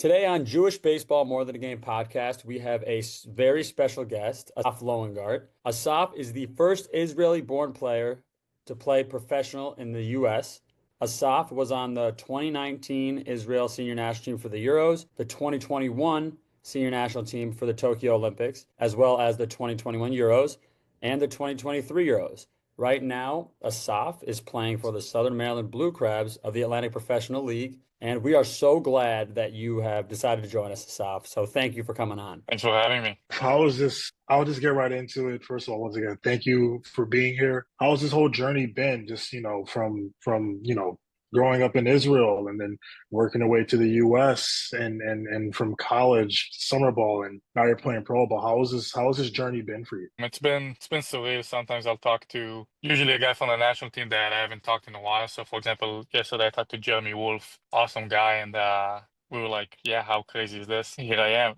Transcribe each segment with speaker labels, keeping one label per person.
Speaker 1: Today on Jewish Baseball More Than a Game podcast, we have a very special guest, Assaf Lowengart. Assaf is the first Israeli-born player to play professional in the U.S. Assaf was on the 2019 Israel senior national team for the Euros, the 2021 senior national team for the Tokyo Olympics, as well as the 2021 Euros and the 2023 Euros. Right now, Assaf is playing for the Southern Maryland Blue Crabs of the Atlantic Professional League, and we are so glad that you have decided to join us, Assaf. So thank you for coming on.
Speaker 2: Thanks for having me.
Speaker 3: How is this? I'll just get right into it. First of all, once again, thank you for being here. How has this whole journey been? Just, from growing up in Israel and then working away to the US and from college, summer ball, and now you're playing pro ball. How has this journey been for you?
Speaker 2: It's been surreal. Sometimes I'll talk to usually a guy from the national team that I haven't talked in a while. So for example, yesterday I talked to Jeremy Wolf, awesome guy, and we were like, yeah, how crazy is this? Here I am.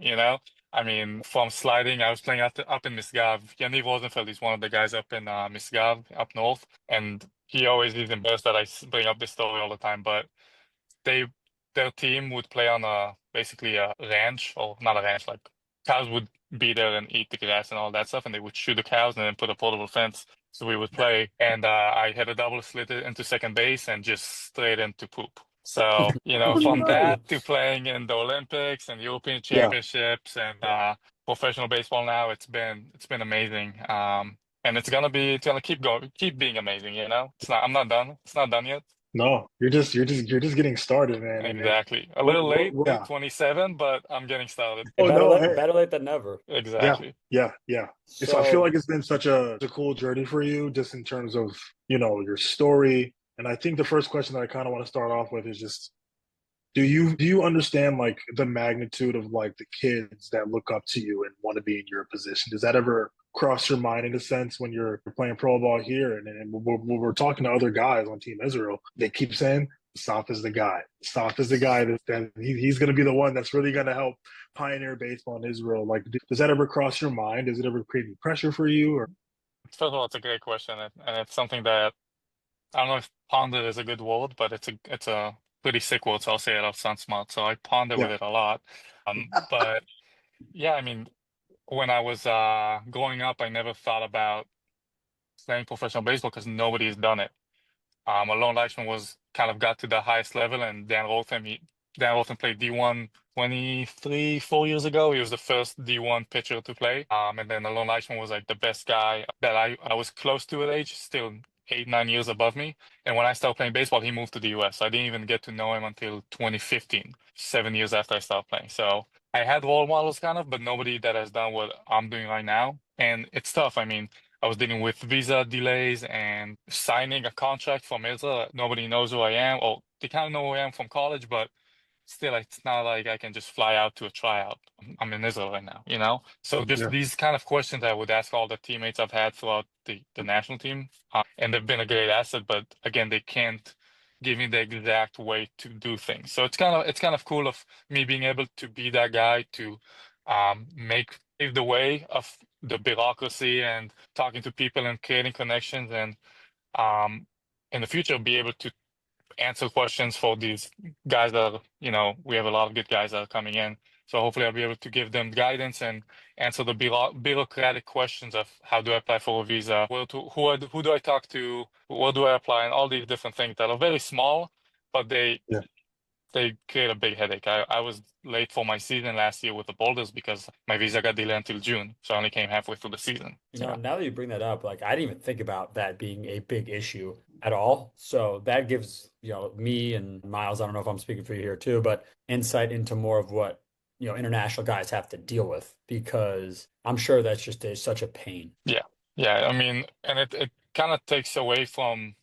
Speaker 2: I mean, from sliding, I was playing up in Misgav. Yaniv Rosenfeld is one of the guys up in Misgav, up north, and he always is embarrassed that bring up this story all the time. But they, their team would play on basically a ranch, or not a ranch, like cows would be there and eat the grass and all that stuff, and they would shoot the cows and then put a portable fence. So we would play, and I had a double slit it into second base and just straight into poop. So, from that to playing in the Olympics and European
Speaker 3: Yeah,
Speaker 2: Championships and professional baseball now, it's been amazing. And it's gonna keep going, keep being amazing, I'm not done. It's not done yet.
Speaker 3: no, you're just getting started, man. And
Speaker 2: Exactly. A little late,
Speaker 3: yeah.
Speaker 2: 27, but I'm getting started.
Speaker 3: Oh
Speaker 1: Better
Speaker 3: no,
Speaker 1: late,
Speaker 3: hey,
Speaker 1: better late than never.
Speaker 3: yeah,
Speaker 2: Exactly.
Speaker 3: yeah. So I feel
Speaker 1: So,
Speaker 3: like it's been such a cool journey for you, just in terms of your story. And I think the first question that I kind of want to start off with is just do you understand like the magnitude of like the kids that look up to you and want to be in your position? Does that ever cross your mind in a sense when you're playing pro ball here and when we're talking to other guys on Team Israel, they keep saying Saf is the guy. Saf is the guy he's going to be the one that's really going to help pioneer baseball in Israel. Like, does that ever cross your mind? Does it ever create any pressure for you? Or
Speaker 2: First of all, it's a great question, and it's something that I don't know if ponder is a good word, but it's a pretty sick word, so I'll say it out sound smart. So I ponder with
Speaker 3: yeah,
Speaker 2: it a lot. But yeah, I mean, when I was growing up, I never thought about playing professional baseball because nobody's done it. Alon Leichman was kind of got to the highest level, and Dan Rotham played D1 4 years ago. He was the first D1 pitcher to play. And then Alon Leichman was like the best guy that I was close to at age, still 8, 9 years above me. And when I started playing baseball, he moved to the US. I didn't even get to know him until 2015, 7 years after I started playing. So I had role models kind of, but nobody that has done what I'm doing right now. And it's tough. I mean, I was dealing with visa delays and signing a contract from Israel. Nobody knows who I am, or they kind of know who I am from college, but still, it's not like I can just fly out to a tryout. I'm in Israel right now. So just
Speaker 3: yeah,
Speaker 2: these kind of questions I would ask all the teammates I've had throughout the national team, and they've been a great asset. But again, they can't give me the exact way to do things. So it's kind of cool of me being able to be that guy to make pave the way of the bureaucracy and talking to people and creating connections and um, in the future be able to answer questions for these guys that we have a lot of good guys that are coming in. So hopefully I'll be able to give them guidance and answer the bureaucratic questions of how do I apply for a visa, who do I talk to, where do I apply, and all these different things that are very small, but
Speaker 3: yeah,
Speaker 2: they create a big headache. I was late for my season last year with the Boulders because my visa got delayed until June, so I only came halfway through the season. Yeah.
Speaker 1: now that you bring that up, like I didn't even think about that being a big issue at all. So that gives, me and Miles, I don't know if I'm speaking for you here too, but insight into more of what, international guys have to deal with because I'm sure that's just such a pain.
Speaker 2: Yeah, yeah. I mean, and it kind of takes away from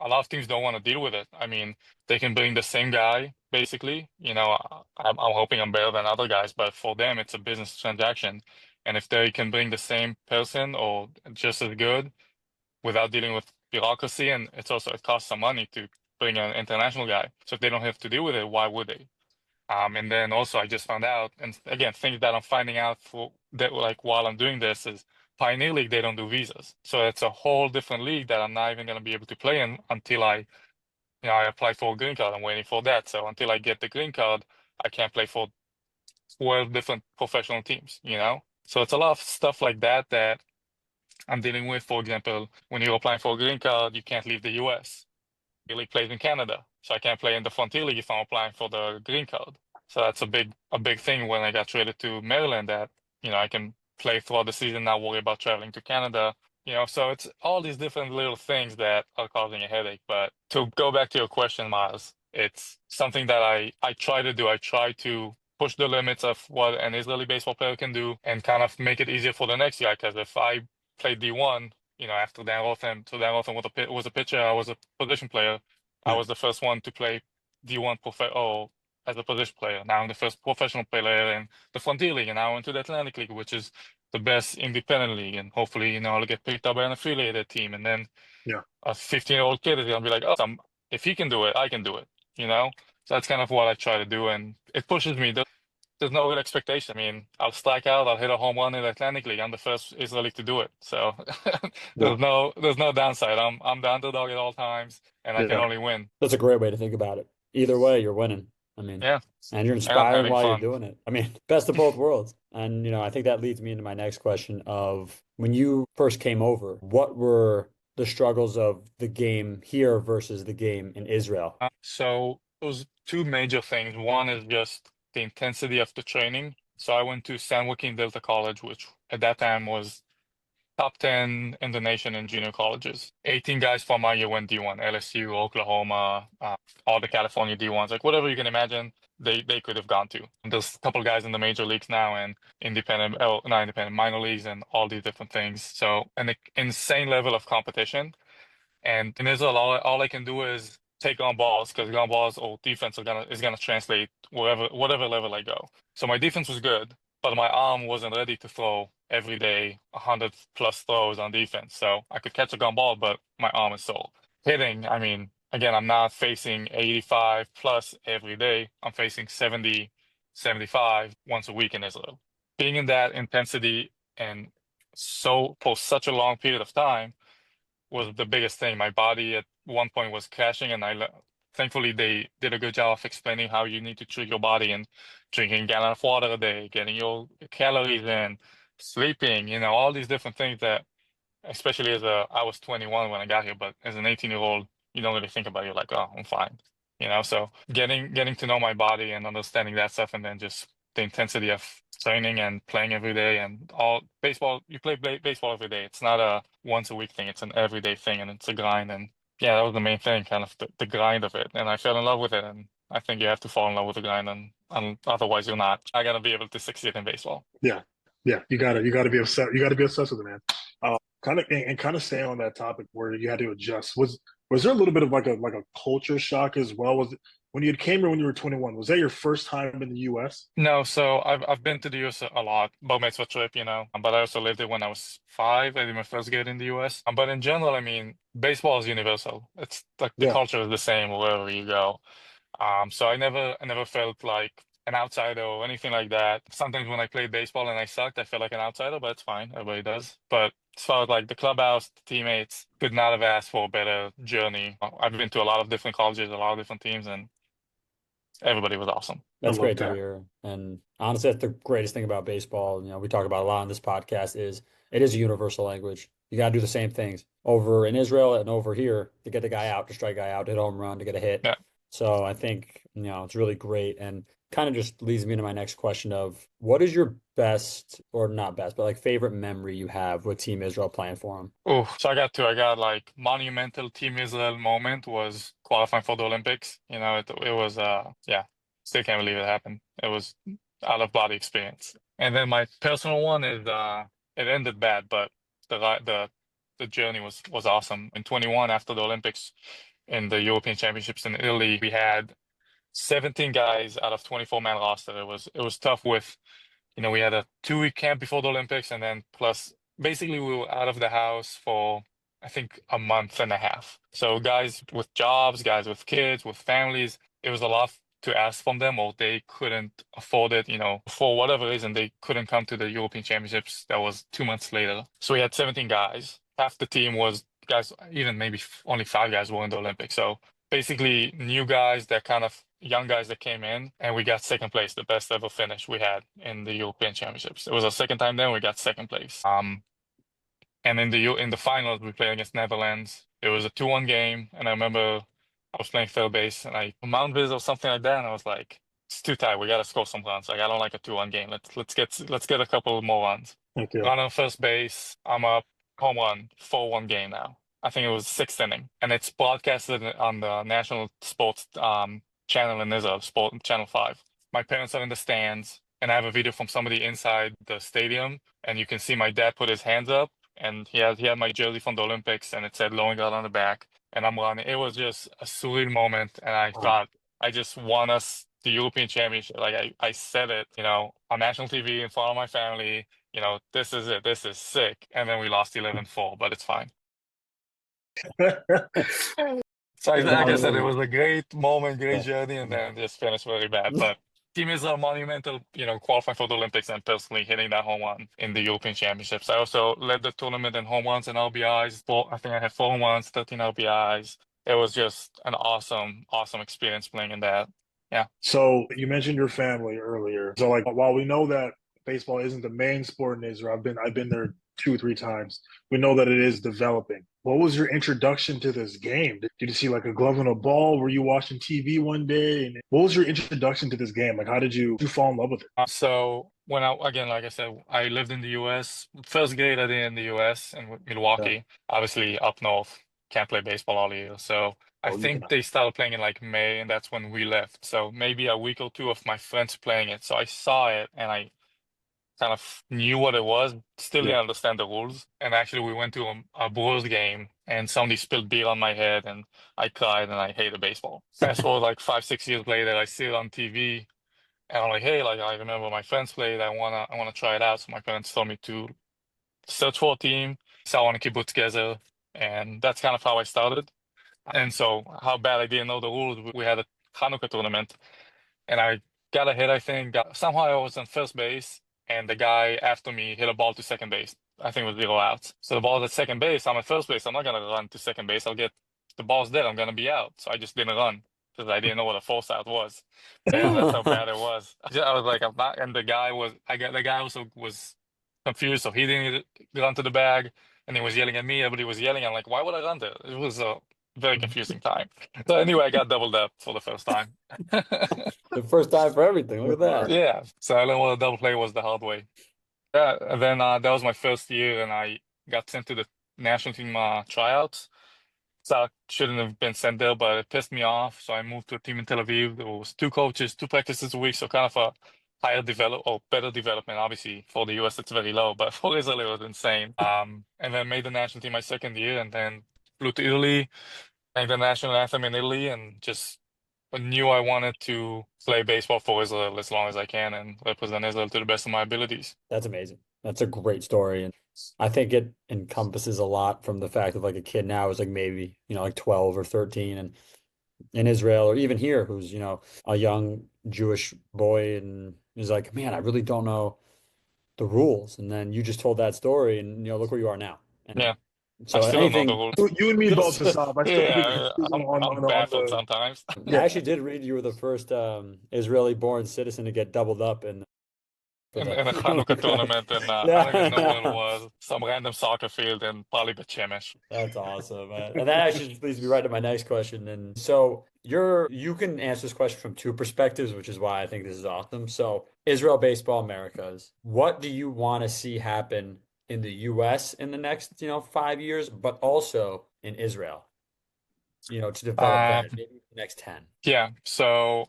Speaker 2: a lot of teams don't want to deal with it. I mean, they can bring the same guy basically. I'm hoping I'm better than other guys, but for them, it's a business transaction. And if they can bring the same person or just as good without dealing with bureaucracy, and it costs some money to bring an international guy. So if they don't have to deal with it, why would they? And then also I just found out, and again, things that I'm finding out for that like while I'm doing this is Pioneer League, they don't do visas. So it's a whole different league that I'm not even going to be able to play in until I apply for a green card. I'm waiting for that. So until I get the green card, I can't play for 12 different professional teams, you know? So it's a lot of stuff like that that I'm dealing with. For example, when you're applying for a green card, you can't leave the US. Your league plays in Canada, so I can't play in the Frontier League if I'm applying for the green card. So that's a big thing when I got traded to Maryland, that I can play throughout the season, not worry about traveling to Canada. So it's all these different little things that are causing a headache. But to go back to your question, Miles, it's something that I try to do. I try to push the limits of what an Israeli baseball player can do and kind of make it easier for the next guy. Because if I play D1, after Dan Rothen, so Dan Rothen was a pitcher, I was a position player. I
Speaker 1: Yeah.
Speaker 2: was the first one to play D1 as a position player. Now I'm the first professional player in the Frontier League, and now into the Atlantic League, which is the best independent league. And hopefully, I'll get picked up by an affiliated team. And then
Speaker 3: Yeah.
Speaker 2: a 15-year-old kid is gonna be like, oh, if he can do it, I can do it. So that's kind of what I try to do, and it pushes me. There's no real expectation. I mean, I'll strike out, I'll hit a home run in the Atlantic League. I'm the first Israeli to do it. So
Speaker 1: Yeah.
Speaker 2: there's no downside. I'm the underdog at all times, and I can
Speaker 3: Yeah.
Speaker 2: only win.
Speaker 1: That's a great way to think about it. Either way, you're winning. I mean,
Speaker 2: Yeah,
Speaker 1: and you're
Speaker 2: and I'm
Speaker 1: inspiring
Speaker 2: having
Speaker 1: while you're
Speaker 2: fun.
Speaker 1: doing it. I mean, best of both worlds. And, I think that leads me into my next question of when you first came over, what were the struggles of the game here versus the game in Israel?
Speaker 2: So those two major things. One is just the intensity of the training. So I went to San Joaquin Delta College, which at that time was top 10 in the nation in junior colleges. 18 guys from my year went D1, LSU, Oklahoma, all the California D1s, like whatever you can imagine, they could have gone to. And there's a couple of guys in the major leagues now and not independent, minor leagues and all these different things. So an insane level of competition. And in Israel, all I can do is take on balls, because ground balls or defense is gonna translate whatever level I go. So my defense was good, but my arm wasn't ready to throw every day 100+ throws on defense. So I could catch a ground ball, but my arm is sore. Hitting, I mean, again, I'm not facing 85 plus every day. I'm facing 70, 75 once a week in Israel. Being in that intensity and so for such a long period of time was the biggest thing. My body at one point was crashing, and thankfully they did a good job of explaining how you need to treat your body and drinking a gallon of water a day, getting your calories in, sleeping, all these different things that, especially I was 21 when I got here, but as an 18-year-old, you don't really think about it. You're like, oh, I'm fine. So getting to know my body and understanding that stuff, and then just the intensity of training and playing every day and all baseball, you play baseball every day. It's not a once a week thing, it's an everyday thing, and it's a grind. And yeah, that was the main thing, kind of the grind of it. And I fell in love with it. And I think you have to fall in love with the grind, and otherwise you're not. I gotta be able to succeed in baseball.
Speaker 3: Yeah. Yeah. You gotta be obsessed. You gotta be obsessed with it, man. Kind of staying on that topic where you had to adjust. Was there a little bit of like a culture shock as well? Was it when you came here when you were 21? Was that your first time in the U.S.?
Speaker 2: No, so I've been to the US a lot, bar mitzvah trip, but I also lived there when I was 5. I did my first gig in the US. But in general, I mean, baseball is universal. It's like the
Speaker 3: Yeah.
Speaker 2: culture is the same wherever you go. So I never felt like an outsider or anything like that. Sometimes when I played baseball and I sucked, I felt like an outsider, but it's fine. Everybody does. But as far as like the clubhouse, the teammates, could not have asked for a better journey. I've been to a lot of different colleges, a lot of different teams, and everybody was awesome.
Speaker 3: I
Speaker 1: That's
Speaker 3: love
Speaker 1: great to
Speaker 3: that.
Speaker 1: hear. And honestly, that's the greatest thing about baseball. We talk about a lot on this podcast is it is a universal language. You got to do the same things over in Israel and over here to get the guy out, to strike a guy out, to hit a home run, to get a hit.
Speaker 2: Yeah.
Speaker 1: So I think, it's really great and kind of just leads me into my next question of what is your best or not best, but like favorite memory you have with Team Israel playing for them?
Speaker 2: Oh, so I got like monumental Team Israel moment was qualifying for the Olympics. It was yeah, still can't believe it happened. It was out of body experience. And then my personal one is it ended bad, but the journey was awesome. In 21, after the Olympics in the European Championships in Italy, we had 17 guys out of 24-man roster. It was tough with we had a 2-week camp before the Olympics, and then plus basically we were out of the house for I think a month and a half. So guys with jobs, guys with kids, with families, it was a lot to ask from them, or they couldn't afford it, for whatever reason, they couldn't come to the European Championships. That was 2 months later. So we had 17 guys. Half the team was guys, even maybe only 5 guys were in the Olympics. So basically new guys that kind of young guys that came in, and we got second place, the best ever finish we had in the European Championships. It was our second time there, we got second place. And in the finals, we played against Netherlands. It was a 2-1 game, and I remember I was playing third base, and I Mount Viz or something like that, and I was like, it's too tight. We gotta score some runs. Like I don't like a 2-1 game. Let's get a couple more runs.
Speaker 3: Thank you.
Speaker 2: Run on first base. I'm up, home run, 4-1 game now. I think it was sixth inning, and it's broadcasted on the national sports channel in Israel, Sport Channel 5. My parents are in the stands, and I have a video from somebody inside the stadium, and you can see my dad put his hands up, and he had my jersey from the Olympics, and it said Lowengart on the back, and I'm running. It was just a surreal moment, and I thought I just won us the European Championship. Like I said it, on national TV in front of my family. This is it. This is sick. And then we lost 11-4, but it's fine. So like I said, it was a great moment, great journey, and then just finished very bad. But Team Israel monumental, qualifying for the Olympics and personally hitting that home run in the European Championships. I also led the tournament in home runs and RBIs. I think I had 4 home runs, 13 RBIs. It was just an awesome, awesome experience playing in that. Yeah.
Speaker 3: So you mentioned your family earlier. So like while we know that baseball isn't the main sport in Israel, I've been there 2 or 3 times. We know that it is developing. What was your introduction to this game? Did you see like a glove and a ball? Were you watching TV one day? And what was your introduction to this game? Like how did you fall in love with it?
Speaker 2: So when again, like I said, I lived in the U.S. First grade I did in the U.S. in Milwaukee, obviously up north, can't play baseball all year. So I think they started playing in like May, and that's when we left. So maybe a week or two of my friends playing it. So I saw it and I kind of knew what it was, still didn't understand the rules. And actually, we went to a Brewers game, and somebody spilled beer on my head, and I cried, and I hated baseball. Fast forward like 5, 6 years later, I see it on TV, and I'm like, hey, like I remember my friends played. I wanna try it out. So my parents told me to search for a team. So I want to keep it together, and that's kind of how I started. And so how bad I didn't know the rules. We had a Hanukkah tournament, and I got a hit, I think. Somehow I was on first base, and the guy after me hit a ball to second base. I think it was 0 outs. So the ball's at second base. I'm at first base. I'm not going to run to second base. The ball's dead. I'm going to be out. So I just didn't run because I didn't know what a force out was. And that's how bad it was. I was like, I'm not. And the guy also was confused. So he didn't run to the bag, and he was yelling at me. Everybody was yelling. I'm like, why would I run there? It was a very confusing time. So anyway, I got doubled up for the first time.
Speaker 1: The first time for everything. Look at that.
Speaker 2: Yeah. So I learned what a double play was the hard way. Yeah. And then that was my first year, and I got sent to the national team tryouts. So I shouldn't have been sent there, but it pissed me off. So I moved to a team in Tel Aviv. There was 2 coaches, 2 practices a week. So kind of a better development. Obviously, for the US, it's very low, but for Israel, it was insane. And then made the national team my second year, and then flew to Italy, sang the national anthem in Italy, and just knew I wanted to play baseball for Israel as long as I can and represent Israel to the best of my abilities.
Speaker 1: That's amazing. That's a great story. And I think it encompasses a lot from the fact of like a kid now is like maybe, like 12 or 13 and in Israel or even here who's, a young Jewish boy and is like, man, I really don't know the rules. And then you just told that story and, look where you are now. And
Speaker 2: Yeah.
Speaker 1: so
Speaker 2: I still don't know the
Speaker 1: anything,
Speaker 2: rules.
Speaker 3: You and me both, Assaf. I still
Speaker 2: Yeah,
Speaker 3: get
Speaker 2: I'm baffled sometimes.
Speaker 1: I actually did read you were the first Israeli-born citizen to get doubled up in
Speaker 2: In a Hanukkah tournament, and I don't even know what it was. Some random soccer field in probably Bet Shemesh.
Speaker 1: That's awesome, man. And that actually leads me right to my next question. And so you can answer this question from 2 perspectives, which is why I think this is awesome. So Israel baseball Americas, what do you want to see happen in the US in the next, 5 years, but also in Israel, to develop that maybe the next 10?
Speaker 2: Yeah. So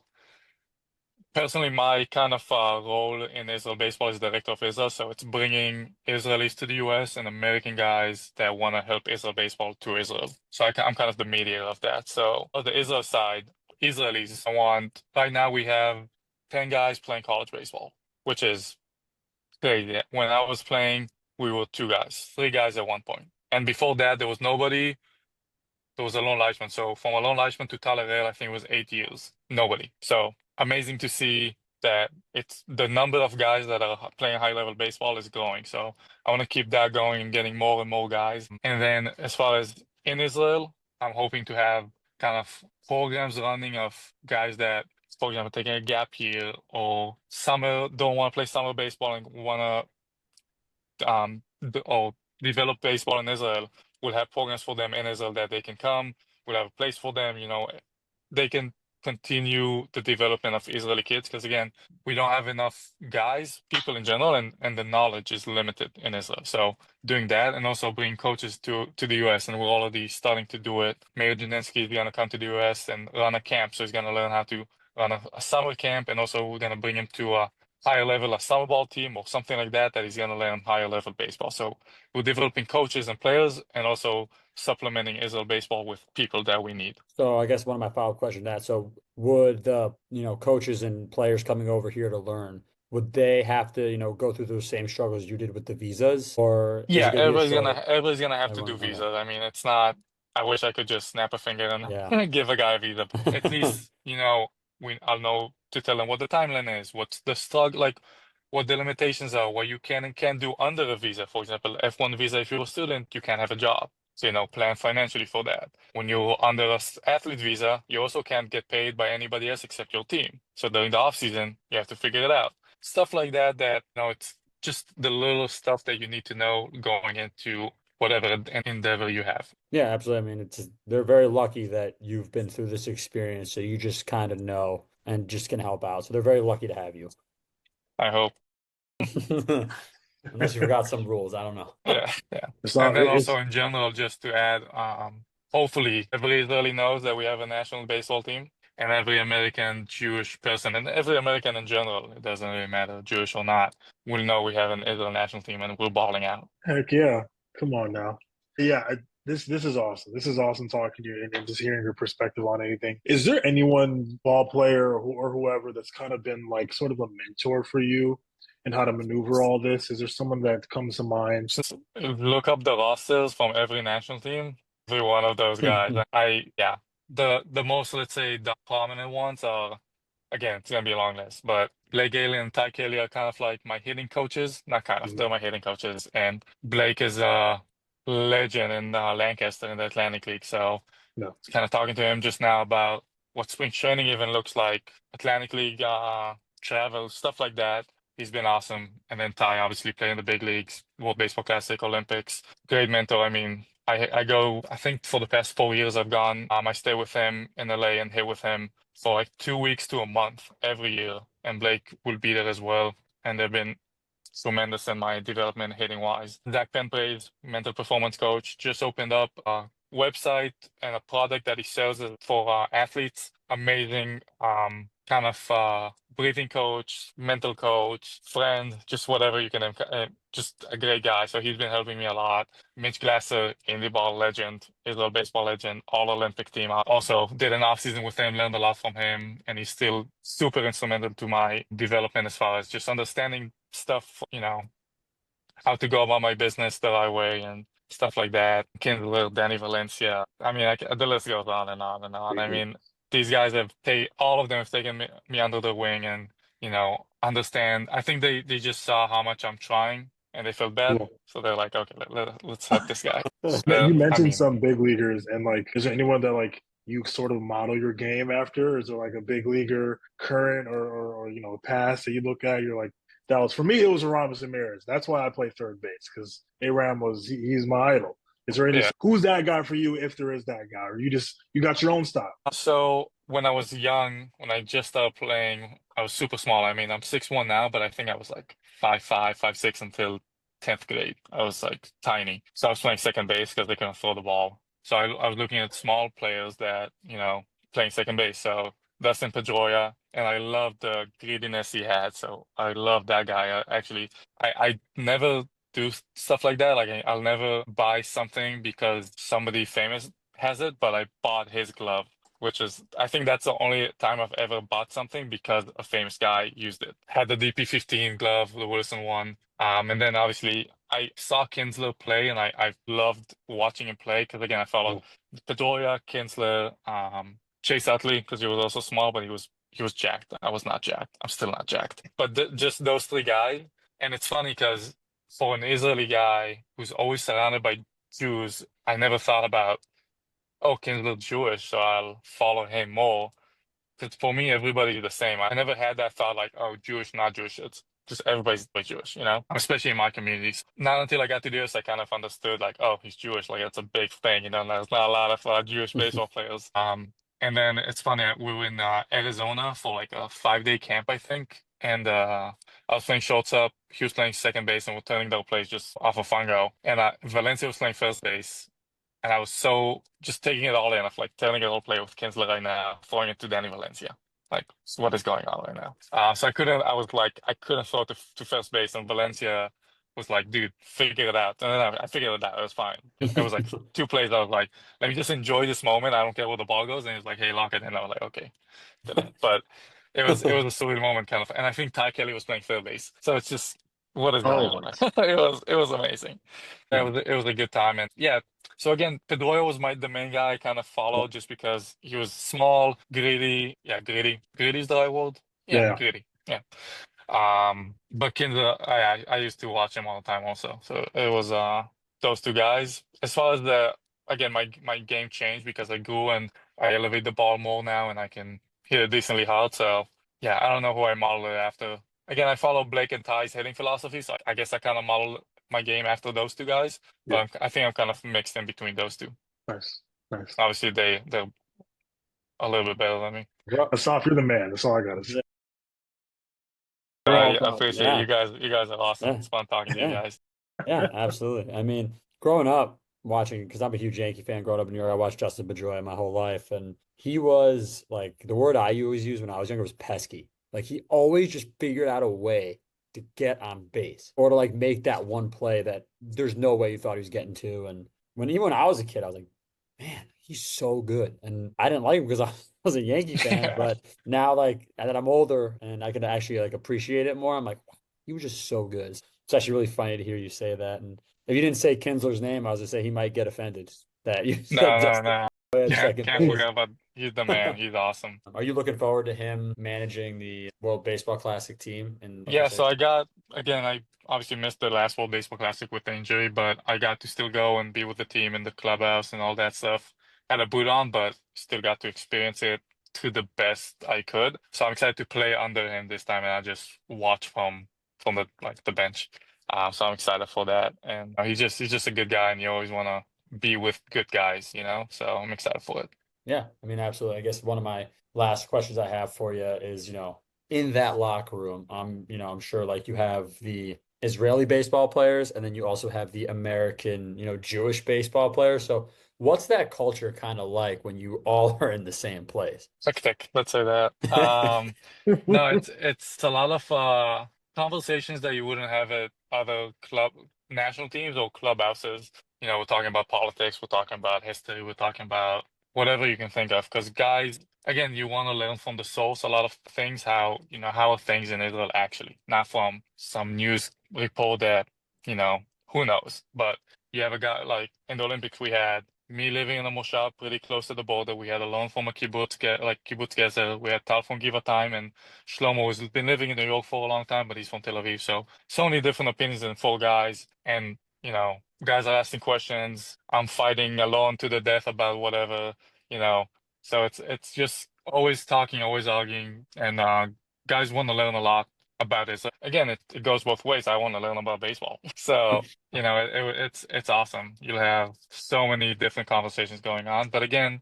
Speaker 2: personally, my kind of role in Israel baseball is director of Israel. So it's bringing Israelis to the US and American guys that want to help Israel baseball to Israel. So I'm kind of the mediator of that. So on the Israel side, Israelis, right now we have 10 guys playing college baseball, which is crazy. When I was playing, we were 2 guys, 3 guys at one point. And before that, there was nobody. There was a lone lineman. So from a lone lineman to Tyler I think it was 8 years. Nobody. So amazing to see that it's the number of guys that are playing high level baseball is growing. So I want to keep that going and getting more and more guys. And then as far as in Israel, I'm hoping to have kind of programs running of guys that for example, taking a gap year or summer, don't want to play summer baseball and want to or develop baseball in Israel, we'll have programs for them in Israel that they can come. We'll have a place for them. They can continue the development of Israeli kids because again, we don't have enough guys, people in general, and the knowledge is limited in Israel. So doing that and also bring coaches to the US, and we're already starting to do it. Mayor Janinski is going to come to the US and run a camp, so he's going to learn how to run a summer camp, and also we're going to bring him to a higher level, a summer ball team or something like that, that he's going to learn higher level baseball. So we're developing coaches and players and also supplementing Israel baseball with people that we need.
Speaker 1: So I guess one of my follow-up questions to that, so would the, coaches and players coming over here to learn, would they have to, go through those same struggles you did with the visas, or is
Speaker 2: Yeah,
Speaker 1: it going to be a shorter?
Speaker 2: everybody's gonna have to
Speaker 1: Everyone,
Speaker 2: do
Speaker 1: okay.
Speaker 2: visas. I mean, it's not. I wish I could just snap a finger
Speaker 1: Yeah.
Speaker 2: and give a guy a visa. At least, I'll know to tell him what the timeline is, what's the struggle, like what the limitations are, what you can and can't do under a visa. For example, F1 visa, if you're a student, you can't have a job. So, plan financially for that. When you're under a athlete visa, you also can't get paid by anybody else except your team. So during the off season, you have to figure it out. Stuff like that, it's just the little stuff that you need to know going into whatever endeavor you have.
Speaker 1: Yeah, absolutely. I mean, they're very lucky that you've been through this experience, so you just kind of know and just can help out. So they're very lucky to have you.
Speaker 2: I hope.
Speaker 1: Unless you forgot some rules, I don't know.
Speaker 2: Yeah, yeah.
Speaker 3: It's
Speaker 2: And
Speaker 3: not.
Speaker 2: then
Speaker 3: It's
Speaker 2: also in general, just to add, hopefully every Israeli knows that we have a national baseball team, and every American Jewish person, and every American in general, it doesn't really matter, Jewish or not, will know we have an Israel national team and we're balling out.
Speaker 3: heck yeah. Come on now. Yeah, this is awesome. This is awesome talking to you and just hearing your perspective on anything. Is there anyone, ball player or whoever, that's kind of been like sort of a mentor for you and how to maneuver all this? Is there someone that comes to mind?
Speaker 2: Just look up the rosters from every national team. Every one of those guys. Yeah, the most, let's say, the prominent ones are, again, it's gonna be a long list, but Blake Gailey and Ty Kelly are kind of like my hitting coaches. Not kind of, they're my hitting coaches. And Blake is a legend in Lancaster in the Atlantic League. So
Speaker 3: No.
Speaker 2: kind of talking to him just now about what spring training even looks like, Atlantic League travel, stuff like that. He's been awesome. And then Ty obviously playing the big leagues, World Baseball Classic, Olympics. Great mentor. I mean, I go, I think for the past 4 years I've gone, I stay with him in LA and hit with him for like 2 weeks to a month every year. And Blake will be there as well. And they've been tremendous in my development hitting wise. Zach Penpraise, mental performance coach, just opened up a website and a product that he sells for athletes. Amazing kind of breathing coach, mental coach, friend, just whatever you can, just a great guy. So he's been helping me a lot. Mitch Glasser, indie ball legend, Israel baseball legend, all Olympic team. I also did an off season with him, learned a lot from him, and he's still super instrumental to my development as far as just understanding stuff, how to go about my business the right way and stuff like that. Kindler, Danny Valencia. I mean, the list goes on and on and on. I mean, these guys all of them have taken me under their wing and, understand. I think they just saw how much I'm trying and they felt bad.
Speaker 3: Cool.
Speaker 2: So they're like, okay, let's help this guy.
Speaker 3: You
Speaker 2: I
Speaker 3: mentioned
Speaker 2: mean,
Speaker 3: some big leaguers, and like, is there anyone that like you sort of model your game after? Is there like a big leaguer current or past that you look at? You're like, that was for me. It was Aramis Ramirez. That's why I play third base because Aram he's my idol. Is there any
Speaker 2: yeah.
Speaker 3: who's that guy for you if there is that guy, or you got your own style?
Speaker 2: So when I was young, when I just started playing, I was super small. I mean, I'm 6'1" now, but I think I was like 5'5", 5'6" until 10th grade. I was like tiny. So I was playing second base because they couldn't throw the ball. So I was looking at small players that, playing second base. So Dustin Pedroia, and I loved the greediness he had. So I love that guy. I never do stuff like that. Like I'll never buy something because somebody famous has it, but I bought his glove, which is, I think that's the only time I've ever bought something because a famous guy used it. Had the DP15 glove, the Wilson one. And then obviously I saw Kinsler play and I loved watching him play because again, I followed Pedroia, Kinsler, Chase Utley because he was also small, but he was jacked. I was not jacked. I'm still not jacked. But just those three guys. And it's funny because for an Israeli guy who's always surrounded by Jews, I never thought about, oh, Kinsler's Jewish, so I'll follow him more. Because for me, everybody's the same. I never had that thought like, oh, Jewish, not Jewish. It's just everybody's like Jewish, especially in my communities. Not until I got to this, I kind of understood like, oh, he's Jewish. Like it's a big thing, There's not a lot of Jewish baseball players. And then it's funny, we were in Arizona for like a 5-day camp, I think. And I was playing shortstop. He was playing second base, and we're turning double plays just off of fungo. And Valencia was playing first base. And I was so just taking it all in of like telling it all play with Kinsler right now, throwing it to Danny Valencia. Like, what is going on right now? So I couldn't throw to first base, and Valencia was like, dude, figure it out. And then I figured it out. It was fine. It was like 2 plays. I was like, let me just enjoy this moment. I don't care where the ball goes. And he was like, hey, lock it. And I was like, okay, did it. But it was a silly moment kind of. And I think Ty Kelly was playing third base. So it's just, what is going
Speaker 3: Oh,
Speaker 2: on? It was amazing. It was a good time. And yeah, so again, Pedroia was the main guy I kind of followed just because he was small, gritty. Yeah, gritty. Gritty is the right word. Yeah,
Speaker 3: yeah.
Speaker 2: gritty. Yeah. But Kinder, I used to watch him all the time also. So it was those two guys. As far as again, my game changed because I grew and I elevate the ball more now and I can hit it decently hard. So yeah, I don't know who I modeled it after. Again, I follow Blake and Ty's hitting philosophy, so I guess I kind of model my game after those two guys.
Speaker 3: Yeah.
Speaker 2: But I think I'm kind of mixed in between those two.
Speaker 3: Nice. Nice.
Speaker 2: Obviously, they're a little bit better than me.
Speaker 3: Assaf, you're the man. That's all I gotta say.
Speaker 1: We're all
Speaker 2: I
Speaker 1: about,
Speaker 2: appreciate it.
Speaker 1: yeah,
Speaker 2: You guys. You guys are awesome.
Speaker 1: yeah,
Speaker 2: It's fun talking to you
Speaker 1: yeah.
Speaker 2: guys.
Speaker 1: Yeah, absolutely. I mean, growing up watching, because I'm a huge Yankee fan, growing up in New York, I watched Justin Pedroia my whole life, and he was like the word I always used when I was younger was pesky. Like he always just figured out a way to get on base or to like make that one play that there's no way you thought he was getting to. And even when I was a kid, I was like, man, he's so good. And I didn't like him because I was a Yankee fan, but now like that I'm older and I can actually like appreciate it more, I'm like, wow, he was just so good. It's actually really funny to hear you say that. And if you didn't say Kinsler's name, I was gonna say he might get offended that you said
Speaker 2: No, no,
Speaker 1: Dustin
Speaker 2: no.
Speaker 1: at
Speaker 2: Can't
Speaker 1: second
Speaker 2: can't
Speaker 1: base.
Speaker 2: forget about he's the man. He's awesome.
Speaker 1: Are you looking forward to him managing the World Baseball Classic team in
Speaker 2: Yeah, so
Speaker 1: 26?
Speaker 2: I got again, I obviously missed the last World Baseball Classic with the injury, but I got to still go and be with the team in the clubhouse and all that stuff. Had a boot on, but still got to experience it to the best I could. So I'm excited to play under him this time and I just watch from the bench. So I'm excited for that. And he's just a good guy and you always wanna be with good guys. So I'm excited for it.
Speaker 1: Yeah, I mean, absolutely. I guess one of my last questions I have for you is, in that locker room, I'm sure like you have the Israeli baseball players and then you also have the American, Jewish baseball players. So what's that culture kind of like when you all are in the same place?
Speaker 2: Hectic, let's say that. No, it's a lot of conversations that you wouldn't have at other club national teams or clubhouses. We're talking about politics, we're talking about history, we're talking about whatever you can think of. Because guys, again, you want to learn from the source a lot of things, how are things in Israel actually, not from some news report that, who knows. But you have a guy like in the Olympics, we had me living in a moshav pretty close to the border. We had a loan from a kibbutz, like kibbutz gezer. We had Tal from Givatayim, and Shlomo has been living in New York for a long time, but he's from Tel Aviv. So many different opinions in four guys, and guys are asking questions. I'm fighting alone to the death about whatever, you know. So it's just always talking, always arguing, and guys want to learn a lot about it. So again, it goes both ways. I want to learn about baseball, so it's awesome. You'll have so many different conversations going on. But again,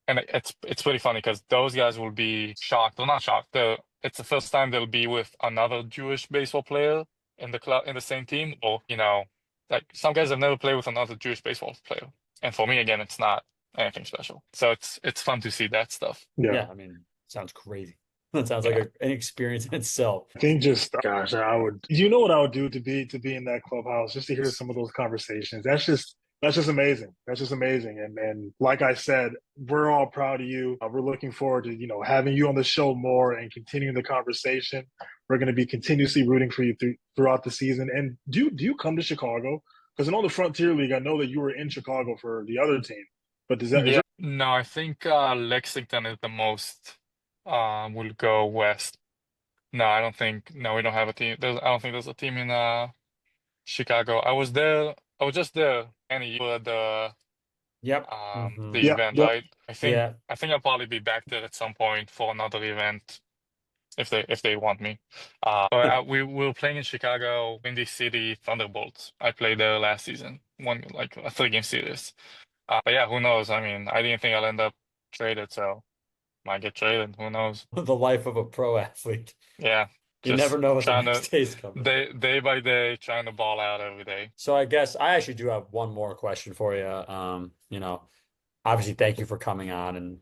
Speaker 2: and it's pretty funny because those guys will be shocked. Well, not shocked. It's the first time they'll be with another Jewish baseball player in the club in the same team, or like some guys have never played with another Jewish baseball player. And for me, again, it's not anything special. So it's fun to see that stuff.
Speaker 3: Yeah.
Speaker 1: Yeah, I mean, sounds crazy. That sounds like
Speaker 2: Yeah.
Speaker 1: an experience in itself.
Speaker 3: I think just gosh, I would. You know what I would do to be in that clubhouse just to hear some of those conversations. That's just amazing. That's just amazing. And like I said, we're all proud of you. We're looking forward to having you on the show more and continuing the conversation. We're going to be continuously rooting for you throughout the season. And do you come to Chicago? Because in all the Frontier League, I know that you were in Chicago for the other team. But does that is
Speaker 2: Yeah. No, I think Lexington is the most will go west. No, I don't think. No, we don't have a team. I don't think there's a team in Chicago. I was there. I was just there any year for the
Speaker 1: Yep.
Speaker 2: The
Speaker 3: Yeah,
Speaker 2: event.
Speaker 3: yep.
Speaker 1: Yeah.
Speaker 2: I think I'll probably be back there at some point for another event if they want me. But we were playing in Chicago, Windy City Thunderbolts. I played there last season, one like a 3-game series. But yeah, who knows? I mean, I didn't think I'll end up traded, so might get traded. Who knows?
Speaker 1: The life of a pro athlete.
Speaker 2: Yeah,
Speaker 1: You never
Speaker 2: just
Speaker 1: know what the
Speaker 2: trying to
Speaker 1: next day is coming.
Speaker 2: day by day, trying to ball out every day.
Speaker 1: So I guess I actually do have one more question for you. Obviously, thank you for coming on, and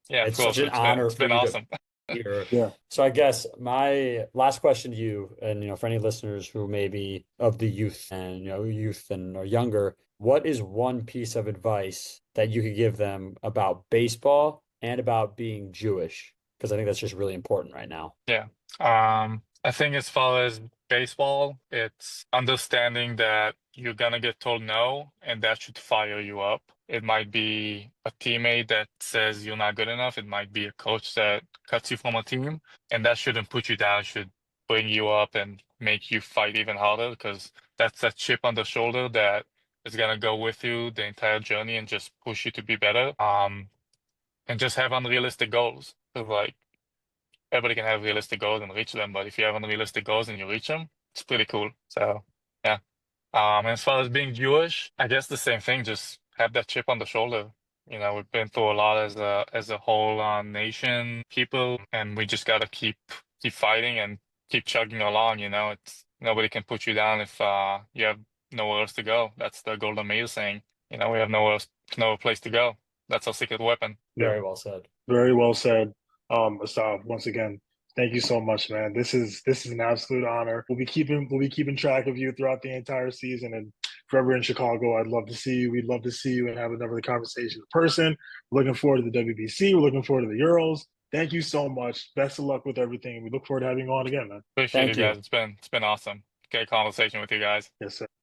Speaker 2: Yeah, of
Speaker 1: it's such
Speaker 2: course.
Speaker 1: an honor
Speaker 2: It's
Speaker 1: for
Speaker 2: been
Speaker 1: you to
Speaker 2: awesome.
Speaker 1: be here.
Speaker 3: Yeah.
Speaker 1: So I guess my last question to you, and for any listeners who may be of the youth and youth and or younger, what is one piece of advice that you could give them about baseball and about being Jewish? Because I think that's just really important right now.
Speaker 2: Yeah. I think as far as baseball, it's understanding that you're gonna get told no, and that should fire you up. It might be a teammate that says you're not good enough. It might be a coach that cuts you from a team, and that shouldn't put you down. It should bring you up and make you fight even harder because that's that chip on the shoulder that is gonna go with you the entire journey and just push you to be better. And just have unrealistic goals. 'Cause, like, everybody can have realistic goals and reach them, but if you have unrealistic goals and you reach them, it's pretty cool. So yeah. And as far as being Jewish, I guess the same thing, just have that chip on the shoulder. We've been through a lot as a whole nation, people, and we just gotta keep fighting and keep chugging along. It's nobody can put you down if you have nowhere else to go. That's the Golden Meal saying. We have no place to go. That's our secret weapon.
Speaker 3: Yeah.
Speaker 1: Very well said.
Speaker 3: Very well said. Assaf, once again, thank you so much, man. This is an absolute honor. We'll be keeping track of you throughout the entire season, and forever in Chicago. I'd love to see you. We'd love to see you and have another conversation in person. We're looking forward to the WBC. We're looking forward to the Euros. Thank you so much. Best of luck with everything. We look forward to having you on again, man.
Speaker 2: Appreciate you
Speaker 1: Thank
Speaker 2: guys.
Speaker 1: you.
Speaker 2: It's been awesome. Great conversation with you guys.
Speaker 3: Yes, sir.